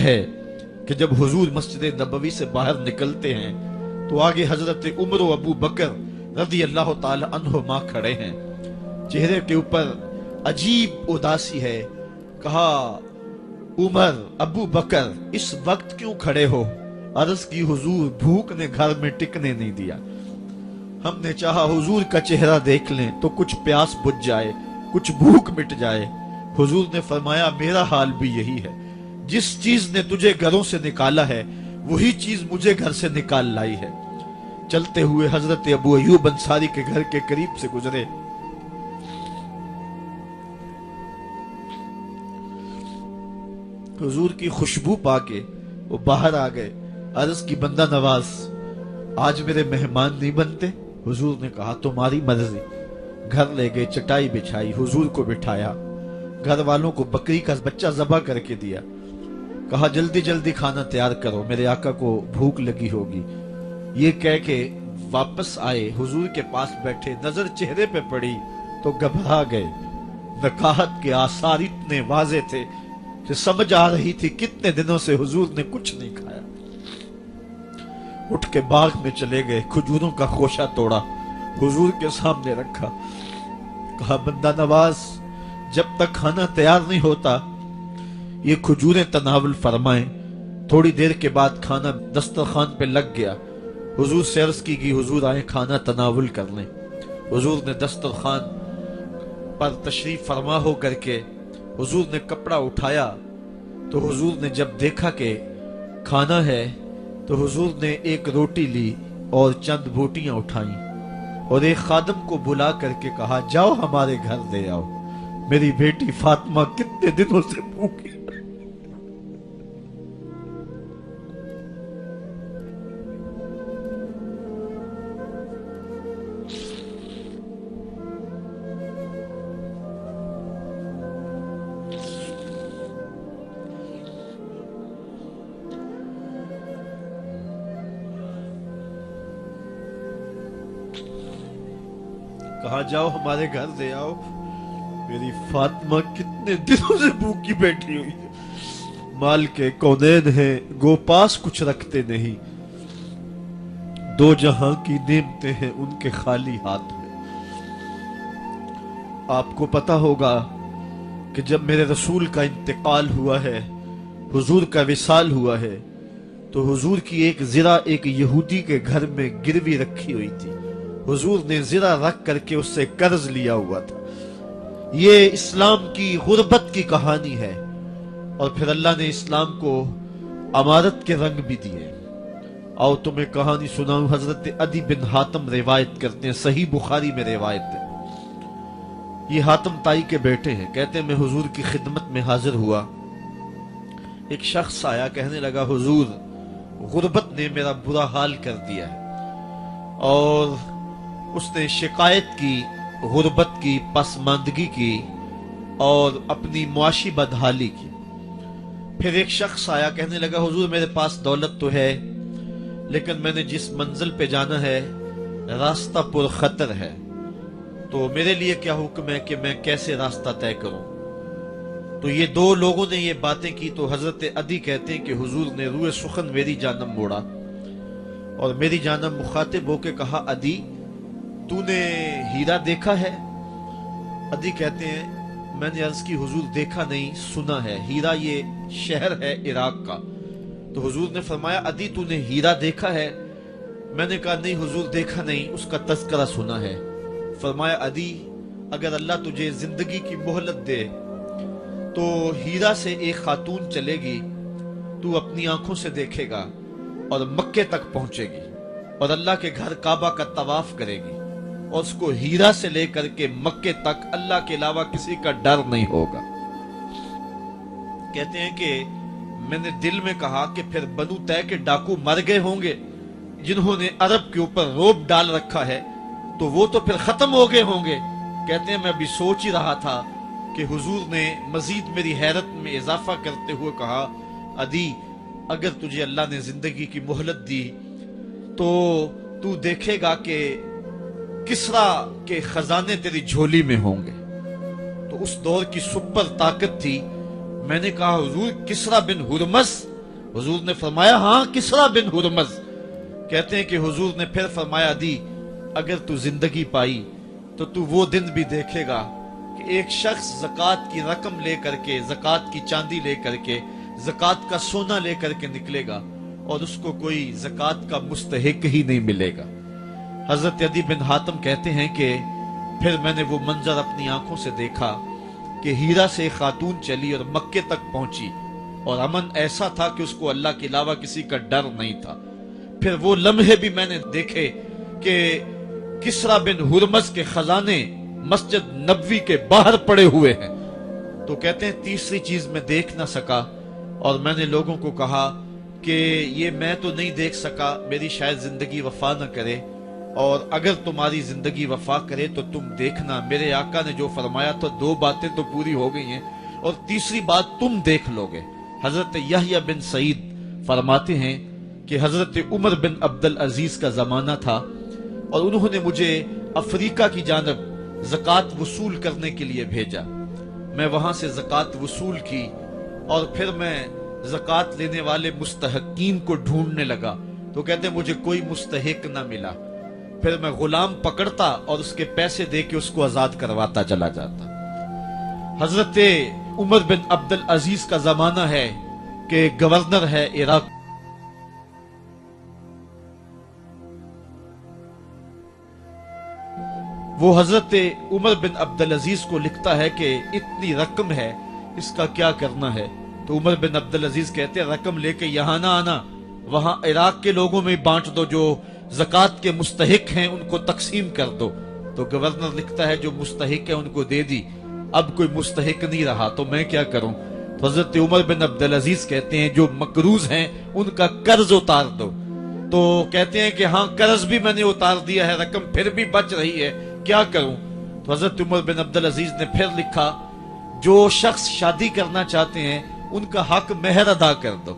ہے کہ جب حضور مسجد نبوی سے باہر نکلتے ہیں تو آگے حضرت عمر و ابو بکر رضی اللہ تعالی عنہما کھڑے ہیں، چہرے کے اوپر عجیب اداسی ہے۔ کہا عمر، ابو بکر اس وقت کیوں کھڑے ہو؟ عرض کی حضور بھوک نے گھر میں ٹکنے نہیں دیا، ہم نے چاہا حضور کا چہرہ دیکھ لیں تو کچھ پیاس بجھ جائے، کچھ بھوک مٹ جائے۔ حضور نے فرمایا میرا حال بھی یہی ہے، جس چیز نے تجھے گھروں سے نکالا ہے وہی چیز مجھے گھر سے نکال لائی ہے۔ چلتے ہوئے حضرت ابو ایوب انصاری کے گھر کے قریب سے گزرے، حضور کی خوشبو پا کے وہ باہر آ گئے۔ عرض کی بندہ نواز آج میرے مہمان نہیں بنتے؟ حضور نے کہا تمہاری مرضی۔ گھر لے گئے، چٹائی بچھائی، حضور کو بٹھایا، گھر والوں کو بکری کا بچہ ذبح کر کے دیا، کہا جلدی جلدی کھانا تیار کرو، میرے آقا کو بھوک لگی ہوگی۔ یہ کہہ کے واپس آئے، حضور کے پاس بیٹھے، نظر چہرے پہ پڑی تو گھبرا گئے۔ نکاحت کے آثار اتنے واضح تھے کہ سمجھ آ رہی تھی کتنے دنوں سے حضور نے کچھ نہیں کھایا۔ اٹھ کے باغ میں چلے گئے، کھجوروں کا خوشہ توڑا، حضور کے سامنے رکھا، کہا بندہ نواز جب تک کھانا تیار نہیں ہوتا یہ کھجوریں تناول فرمائیں۔ تھوڑی دیر کے بعد کھانا دسترخوان پہ لگ گیا، حضور سے عرض کی کہ حضور آئیں کھانا تناول کر لیں۔ حضور نے دسترخوان پر تشریف فرما ہو کر کے حضور نے کپڑا اٹھایا تو حضور نے جب دیکھا کہ کھانا ہے تو حضور نے ایک روٹی لی اور چند بوٹیاں اٹھائیں اور ایک خادم کو بلا کر کے کہا جاؤ ہمارے گھر دے آؤ، میری بیٹی فاطمہ کتنے دنوں سے بھوکی۔ کہا جاؤ ہمارے گھر دے آؤ، میری فاطمہ کتنے دنوں سے بھوکی بیٹھی ہوئی ہے، مال کے کونین ہیں گو پاس کچھ رکھتے نہیں، دو جہاں کی نعمتیں ہیں ان کے خالی ہاتھ میں۔ آپ کو پتا ہوگا کہ جب میرے رسول کا انتقال ہوا ہے، حضور کا وصال ہوا ہے، تو حضور کی ایک زرہ ایک یہودی کے گھر میں گروی رکھی ہوئی تھی، حضور نے زرہ رکھ کر کے اس سے قرض لیا ہوا تھا۔ یہ اسلام کی غربت کی کہانی ہے، اور پھر اللہ نے اسلام کو امارت کے رنگ بھی دیے۔ آؤ تمہیں کہانی سناؤں، حضرت عدی بن حاتم روایت کرتے ہیں، صحیح بخاری میں روایت ہے۔ یہ حاتم تائی کے بیٹے ہیں، کہتے ہیں میں حضور کی خدمت میں حاضر ہوا، ایک شخص آیا کہنے لگا حضور غربت نے میرا برا حال کر دیا ہے، اور اس نے شکایت کی غربت کی، پسماندگی کی اور اپنی معاشی بدحالی کی۔ پھر ایک شخص آیا کہنے لگا حضور میرے پاس دولت تو ہے لیکن میں نے جس منزل پہ جانا ہے راستہ پر خطر ہے، تو میرے لیے کیا حکم ہے کہ میں کیسے راستہ طے کروں؟ تو یہ دو لوگوں نے یہ باتیں کی تو حضرت عدی کہتے ہیں کہ حضور نے روئے سخن میری جانب موڑا اور میری جانب مخاطب ہو کے کہا عدی تو نے ہیرا دیکھا ہے؟ عدی کہتے ہیں میں نے عرض کی حضور دیکھا نہیں، سنا ہے، ہیرا یہ شہر ہے عراق کا۔ تو حضور نے فرمایا عدی تو نے ہیرا دیکھا ہے؟ میں نے کہا نہیں حضور دیکھا نہیں، اس کا تذکرہ سنا ہے۔ فرمایا عدی اگر اللہ تجھے زندگی کی مہلت دے تو ہیرا سے ایک خاتون چلے گی، تو اپنی آنکھوں سے دیکھے گا اور مکے تک پہنچے گی اور اللہ کے گھر کعبہ کا طواف کرے گی اور اس کو ہیرا سے لے کر کے مکے تک اللہ کے علاوہ کسی کا ڈر نہیں ہوگا۔ کہتے ہیں کہ میں نے دل میں کہا کہ پھر بنو طے کے ڈاکو مر گئے ہوں گے جنہوں نے عرب کے اوپر روب ڈال رکھا ہے، تو وہ تو پھر ختم ہو گئے ہوں گے۔ کہتے ہیں میں ابھی سوچ ہی رہا تھا کہ حضور نے مزید میری حیرت میں اضافہ کرتے ہوئے کہا عدی اگر تجھے اللہ نے زندگی کی مہلت دی تو تو دیکھے گا کہ کسرا کے خزانے تیری جھولی میں ہوں گے۔ تو اس دور کی سپر طاقت تھی۔ میں نے کہا حضور کسرا بن ہرمز؟ हुजूर ने फरमाया हाँ किसरा बिन हुरमज। कहते हैं कि हुजूर ने फिर फरमाया दी अगर तू जिंदगी पाई तो तू वो दिन भी देखेगा कि एक शख्स ज़कात की रकम लेकर के, ज़कात की चांदी लेकर के, ज़कात का सोना लेकर के निकलेगा और उसको कोई ज़कात का मुस्तहिक ही नहीं मिलेगा। हजरत अदी बिन हातिम कहते हैं कि फिर मैंने वो मंजर अपनी आंखों से देखा कि हीरा से खातून चली और मक्के तक पहुंची और अमन ऐसा था कि उसको अल्लाह के अलावा किसी का डर नहीं था। फिर वो लम्हे भी मैंने देखे कि किसरा बिन हुरमज के खजाने मस्जिद नबवी के बाहर पड़े हुए हैं। तो कहते हैं तीसरी चीज मैं देख ना सका और मैंने लोगों को कहा कि ये मैं तो नहीं देख सका, मेरी शायद जिंदगी वफा न करे, और अगर तुम्हारी जिंदगी वफा करे तो तुम देखना मेरे आका ने जो फरमाया तो दो बातें तो पूरी हो गई हैं और तीसरी बात तुम देख लोगे। हजरत यहया बिन सईद फरमाते हैं कि हजरत उमर बिन अब्दुल अजीज का जमाना था और उन्होंने मुझे अफ्रीका की जानब ज़कात वसूल करने के लिए भेजा। मैं वहां से ज़कात वसूल की और फिर मैं ज़कात लेने वाले मुस्तहकीन को ढूंढने लगा। तो कहते मुझे कोई मुस्तहिक ना मिला। फिर मैं गुलाम पकड़ता और उसके पैसे दे के उसको आजाद करवाता चला जाता। हजरत उमर बिन अब्दुल अजीज का जमाना है कि गवर्नर है इराक, वो हजरत उमर बिन अब्दुल अजीज को लिखता है कि इतनी रकम है, इसका क्या करना है। तो उमर बिन अब्दुल अजीज कहते हैं रकम लेके यहां ना आना, वहां इराक के लोगों में बांट दो, जो ज़कात के मुस्तहिक हैं उनको तकसीम कर दो। तो गवर्नर लिखता है जो मुस्तहिक है उनको दे दी, अब कोई मुस्तहिक नहीं रहा तो मैं क्या करूं। तो हजरत उमर बिन अब्दुल अजीज कहते हैं जो मकरूज हैं उनका कर्ज उतार दो। तो कहते हैं कि हाँ कर्ज भी मैंने उतार दिया है, रकम फिर भी बच रही है, क्या करूं। तो हजरत उमर बिन अब्दुल अजीज ने फिर लिखा जो शख्स शादी करना चाहते हैं उनका हक मेहर अदा कर दो।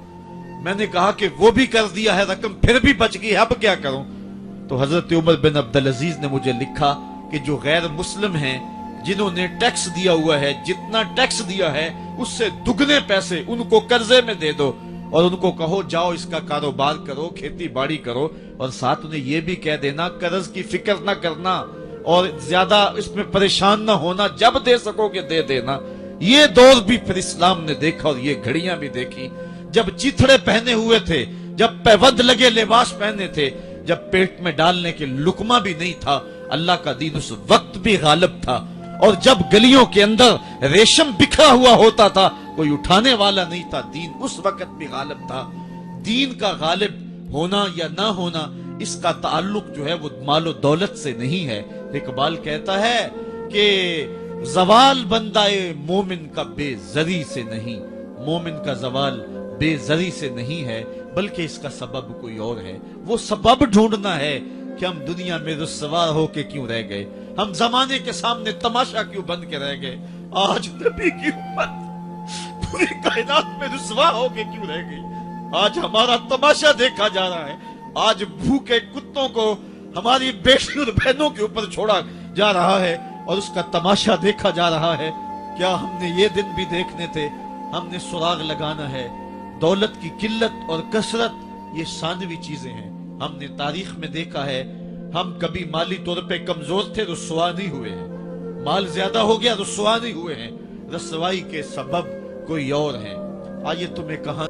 मैंने कहा कि वो भी कर दिया है, रकम फिर भी बच गई, अब क्या करूं। तो हजरत उमर बिन अब्दुल अजीज ने मुझे लिखा कि जो गैर मुस्लिम हैं जिन्होंने टैक्स दिया हुआ है, जितना टैक्स दिया है उससे दुगने पैसे उनको कर्जे में दे दो और उनको कहो जाओ इसका कारोबार करो, खेती बाड़ी करो, और साथ उन्हें यह भी कह देना कर्ज की फिक्र ना करना और ज्यादा इसमें परेशान ना होना, जब दे सकोगे दे देना। ये दौर भी फिर इस्लाम ने देखा और ये घड़ियां भी देखी जब चिथड़े पहने हुए थे, जब पैबंद लगे लिबास पहने थे, जब पेट में डालने के लुकमा भी नहीं था, अल्लाह का दीन उस वक्त भी गालिब था। और जब गलियों के अंदर रेशम बिखरा हुआ होता था, कोई उठाने वाला नहीं था, दीन उस वक्त भी गालिब था। दीन का गालिब होना या ना होना इसका ताल्लुक जो है वो मालो दौलत से नहीं है। इकबाल कहता है कि जवाल बंदाए मोमिन का बेजरी से नहीं, मोमिन का जवाल बेजरी से नहीं है बल्कि इसका सबब कोई और है। वो सबब ढूंढना है कि हम दुनिया में रुस्वार होके क्यों रह गए, हम जमाने के सामने तमाशा क्यों बन के रह गए। आज नबी की उम्मत पूरी कायनात में रुस्वा होके क्यों रह गई। आज हमारा तमाशा देखा जा रहा है, आज भूखे कुत्तों को हमारी बेटियों और बहनों के ऊपर छोड़ा जा रहा है और उसका तमाशा देखा जा रहा है। क्या हमने ये दिन भी देखने थे। हमने सुराग लगाना है। दौलत की किल्लत और कसरत ये सानवी चीजें हैं। हमने तारीख में देखा है हम कभी माली तौर पे कमजोर थे, रुस्वा नहीं हुए हैं। माल ज्यादा हो गया, रुस्वा नहीं हुए हैं। रसवाई के सबब कोई और हैं। आइए तुम्हें कहा